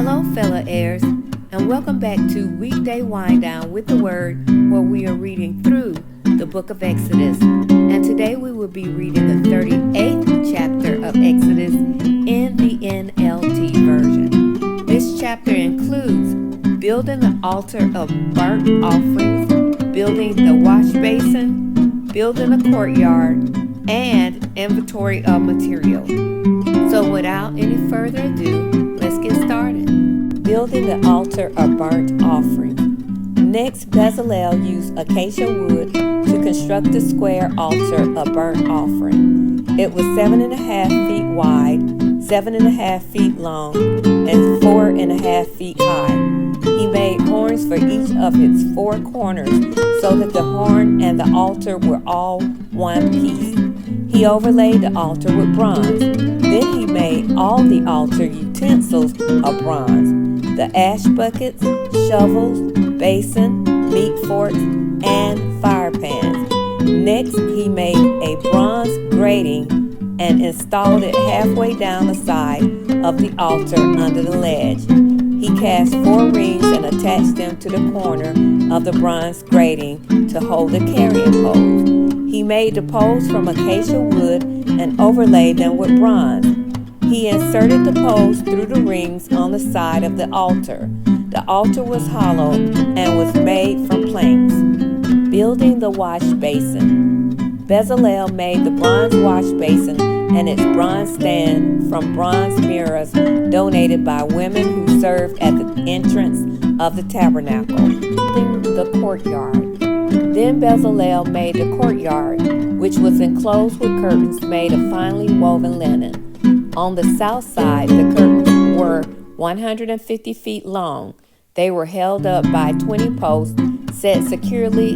Hello, fellow heirs, and welcome back to Weekday Wind Down with the Word, where we are reading through the book of Exodus. And today we will be reading the 38th chapter of Exodus in the NLT version. This chapter includes building the altar of burnt offerings, building the washbasin, building the courtyard, and inventory of material. So without any further ado, let's get started. Building the altar of burnt offerings. Next, Bezalel used acacia wood to construct the square altar of burnt offering. It was 7.5 feet wide, 7.5 feet long, and 4.5 feet high. He made horns for each of its four corners so that the horn and the altar were all one piece. He overlaid the altar with bronze. Then he made all the altar utensils of bronze: the ash buckets, shovels, basin, meat forks, and fire pans. Next, he made a bronze grating and installed it halfway down the side of the altar under the ledge. He cast 4 rings and attached them to the corner of the bronze grating to hold the carrying poles. He made the poles from acacia wood and overlaid them with bronze. He inserted the poles through the rings on the side of the altar. The altar was hollow and was made from planks. Building the washbasin. Bezalel made the bronze washbasin and its bronze stand from bronze mirrors donated by women who served at the entrance of the tabernacle. Building the courtyard. Then Bezalel made the courtyard, which was enclosed with curtains made of finely woven linen. On the south side, the curtains were 150 feet long. They were held up by 20 posts set securely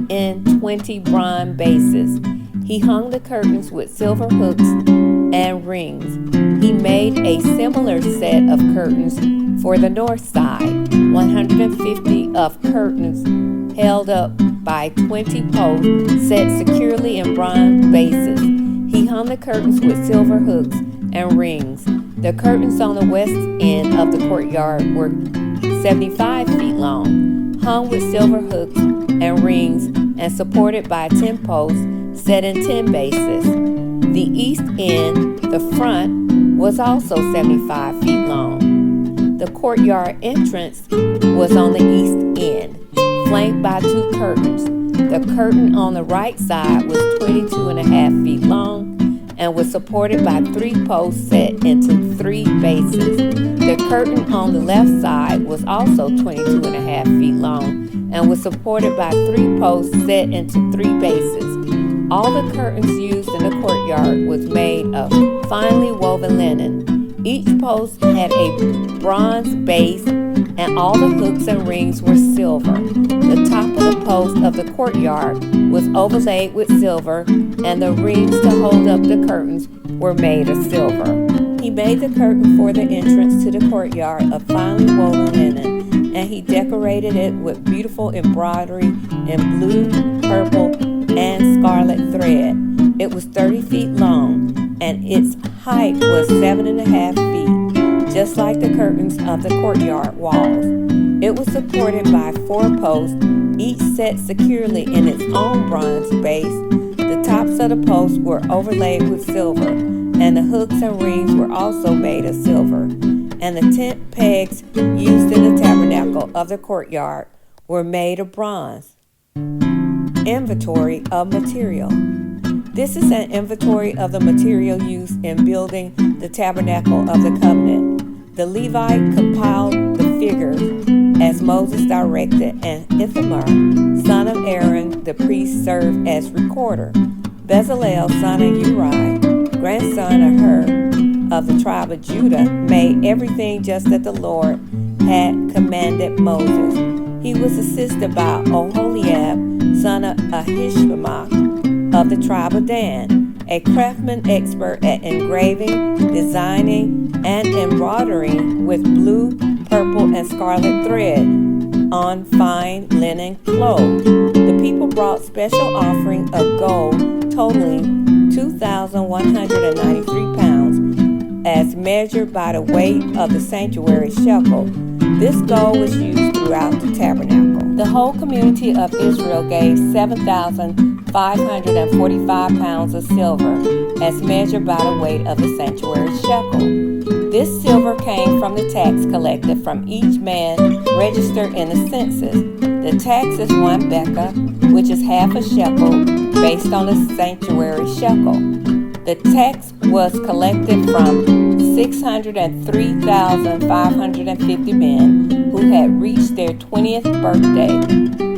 in 20 bronze bases. He hung the curtains with silver hooks and rings. He made a similar set of curtains for the north side, 150 of curtains held up by 20 posts set securely in bronze bases. He hung the curtains with silver hooks and rings. The curtains on the west end of the courtyard were 75 feet long, hung with silver hooks and rings, and supported by 10 posts set in 10 bases. The east end, the front, was also 75 feet long. The courtyard entrance was on the east end, flanked by 2 curtains. The curtain on the right side was 22.5 feet long and was supported by 3 posts set into 3 bases. The curtain on the left side was also 22.5 feet long and was supported by 3 posts set into 3 bases. All the curtains used in the courtyard was made of finely woven linen. Each post had a bronze base, and all the hooks and rings were silver. The top of the post of the courtyard was overlaid with silver, and the rings to hold up the curtains were made of silver. He made the curtain for the entrance to the courtyard of finely woven linen, and he decorated it with beautiful embroidery in blue, purple, and scarlet thread. It was 30 feet long, and its height was 7.5 feet, just like the curtains of the courtyard walls. It was supported by 4 posts, each set securely in its own bronze base. The tops of the posts were overlaid with silver, and the hooks and rings were also made of silver. And the tent pegs used in the tabernacle of the courtyard were made of bronze. Inventory of material. This is an inventory of the material used in building the tabernacle of the covenant. The Levite compiled the figures as Moses directed, and Ithamar, son of Aaron, the priest, served as recorder. Bezalel, son of Uri, grandson of Hur of the tribe of Judah, made everything just as the Lord had commanded Moses. He was assisted by Oholiab, son of Ahishamach of the tribe of Dan, a craftsman expert at engraving, designing, and embroidering with blue, purple, and scarlet thread on fine linen cloth. The people brought special offering of gold totaling 2,193 pounds, as measured by the weight of the sanctuary shekel. This gold was used throughout the tabernacle. The whole community of Israel gave 7,545 pounds of silver as measured by the weight of the sanctuary shekel. This silver came from the tax collected from each man registered in the census. The tax is 1 beka, which is half a shekel, based on the sanctuary shekel. The tax was collected from 603,550 men who had reached their 20th birthday.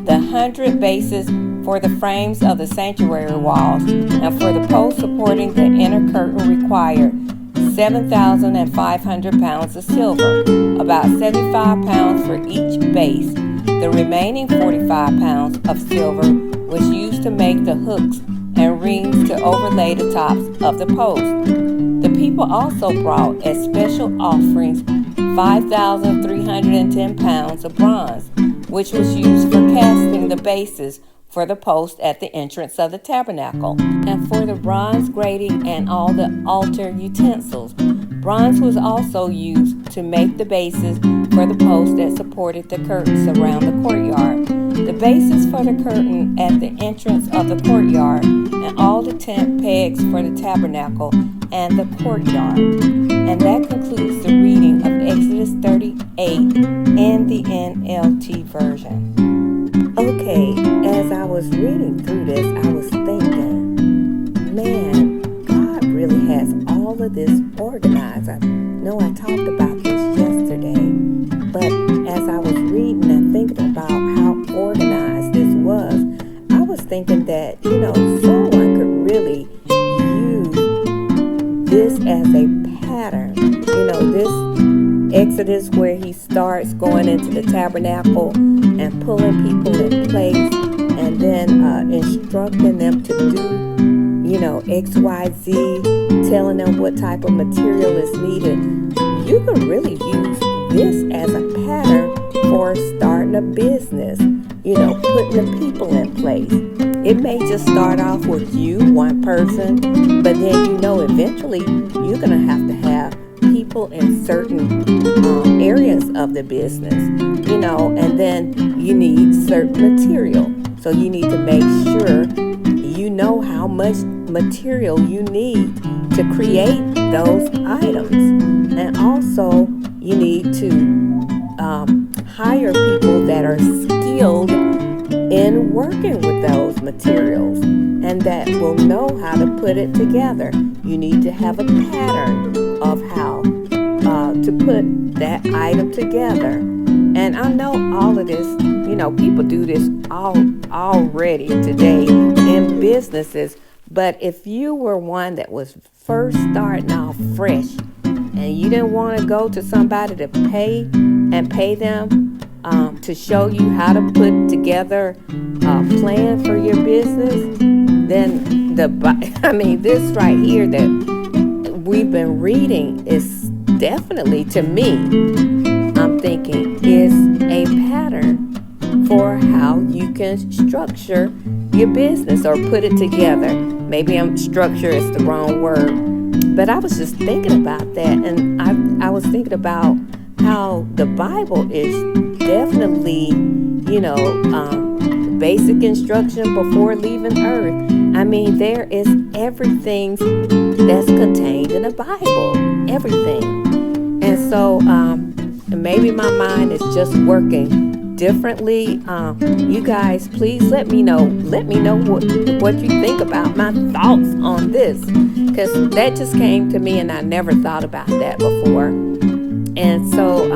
The 100 bases for the frames of the sanctuary walls and for the posts supporting the inner curtain required 7,500 pounds of silver, about 75 pounds for each base. The remaining 45 pounds of silver was used to make the hooks and rings to overlay the tops of the posts. The people also brought as special offerings 5,310 pounds of bronze, which was used for casting the bases for the post at the entrance of the tabernacle, and for the bronze grating and all the altar utensils. Bronze was also used to make the bases for the posts that supported the curtains around the courtyard. The bases for the curtain at the entrance of the courtyard, and all the tent pegs for the tabernacle and the courtyard. And that concludes the reading of Exodus 38 in the NLT version. Okay, as I was reading through this, I was thinking, man, God really has all of this organized. I know I talked about this yesterday, but as I was reading and thinking about how organized this was, I was thinking that, someone could really use this as a pattern. This Exodus where he starts going into the tabernacle and pulling people in place and then instructing them to do, X, Y, Z, telling them what type of material is needed. You can really use this as a pattern for starting a business, putting the people in place. It may just start off with you, one person, but then, eventually you're going to have people in certain areas of the business, and then you need certain material. So you need to make sure you know how much material you need to create those items. And also you need to hire people that are skilled in working with those materials and that will know how to put it together. You need to have a pattern of how to put that item together. And I know all of this, people do this already today in businesses. But if you were one that was first starting off fresh and you didn't want to go to somebody to pay them to show you how to put together a plan for your business, then this right here that we've been reading is definitely, to me, I'm thinking, is a pattern for how you can structure your business or put it together. Maybe structure is the wrong word, but I was just thinking about that, and I was thinking about how the Bible is definitely, basic instruction before leaving earth. There is everything that's contained in the Bible, everything. And so maybe my mind is just working differently. You guys, please let me know what you think about my thoughts on this, because that just came to me and I never thought about that before. And so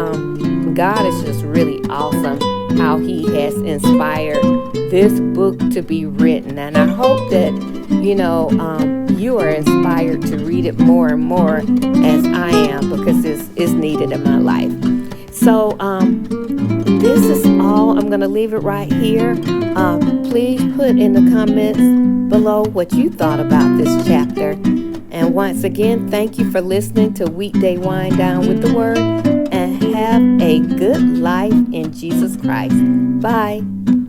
God is just really awesome how he has inspired this book to be written, and I hope that you are inspired to read it more and more as I am, because this is needed in my life. So this is all. I'm going to leave it right here. Please put in the comments below what you thought about this chapter. And once again, thank you for listening to Weekday Wind Down with the Word, and have a good life in Jesus Christ. Bye.